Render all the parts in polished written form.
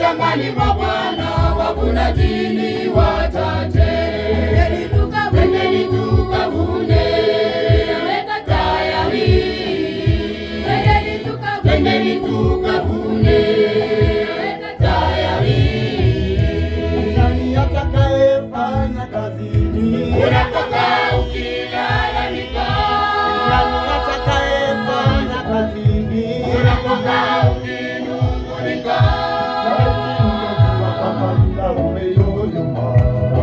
shambani mwa Bwana wavunaji ni wachache. Twendeni tukavune, weka tayari. Twendeni tukavune, weka tayari. Nani atakayefanya kazi hii? Unapokaa ukilalamika, Nani atakayefanya kazi hii? unapokaa ukinung'unika, Kama muda umeyoyoma,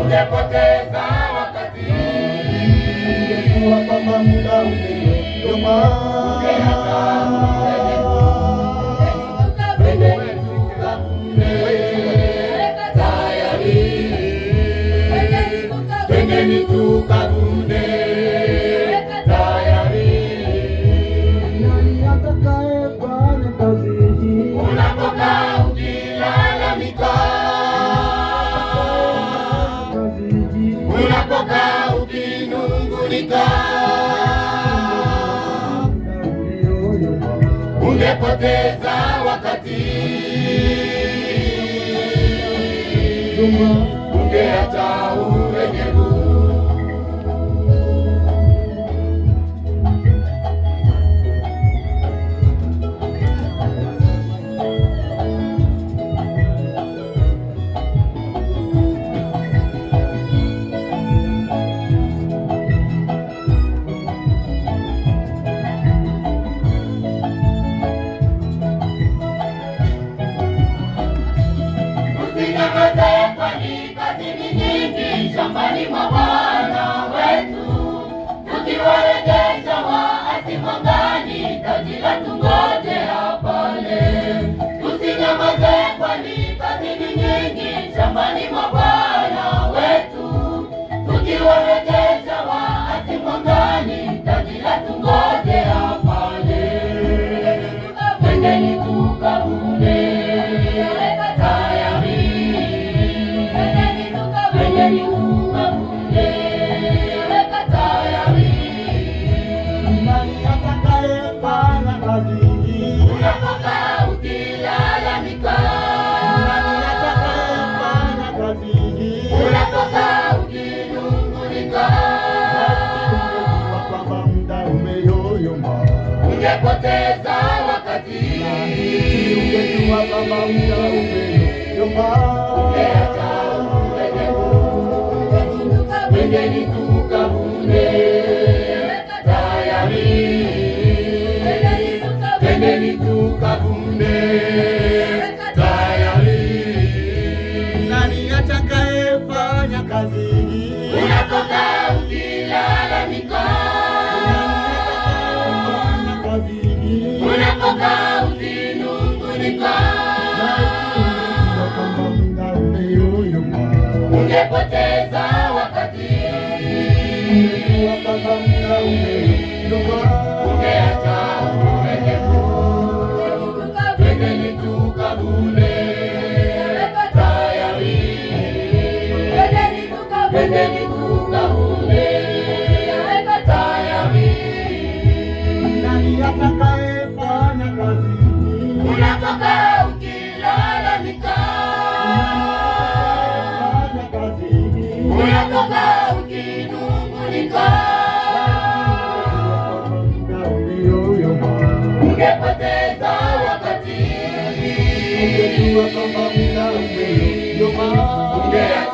ungepoteza wakati. ungekuwa kama muda umeyoyoma. Twendeni tukavune tayari. Nani atakayefanya kazi hii? Unapokaa ukilalamika, Kazi hii. unapokaa ukinung'unika, Muda umeyoyoma, ungepoteza wakati. Ungeacha uregevu. Usinyamaze, kwani kazi ni nyingi shambani mwa Bwana wetu. Tukiwarejesha waasi mwangani, taji la tungojea pale. Usinyamaze, kwani kazi ni nyingi shambani mwa Bwana wetu. Tukiwarejesha waasi mwangani, taji la tungojea pale. Twendeni tukavune tayari. Twendeni tukavune tayari. Nani atakayefanya kazi hii? Unapokaa ukilalamika, Nani atakayefanya kazi hii? unapokaa ukinung'unika, Ungejua kwamba muda umeyoyoma, ungepoteza wakati. ungejua kwamba muda umeyoyoma. Ungeacha uregevu. Twendeni tukavune tayari. Twendeni tukavune tayari. Nani atakayefanya kazi hii? Unapokaa ukilalamika, Atakayefanya kazi hii? unapokaa ukinung'unika, Ungejua kwamba muda umeyoyoma, ungepoteza wakati. ungejua kwamba muda umeyoyoma. Ungeacha uregevu. Twendeni tukavune tayari. Twendeni tukavune tayari. Nani atakayefanya kazi hii? Unapokaa ukilalamika, Fanya kazi hii. unapokaa ukinung'unika, Muda umeyoyoma, ungepoteza wakati. ungejua kwamba muda umeyoyoma. Ungeacha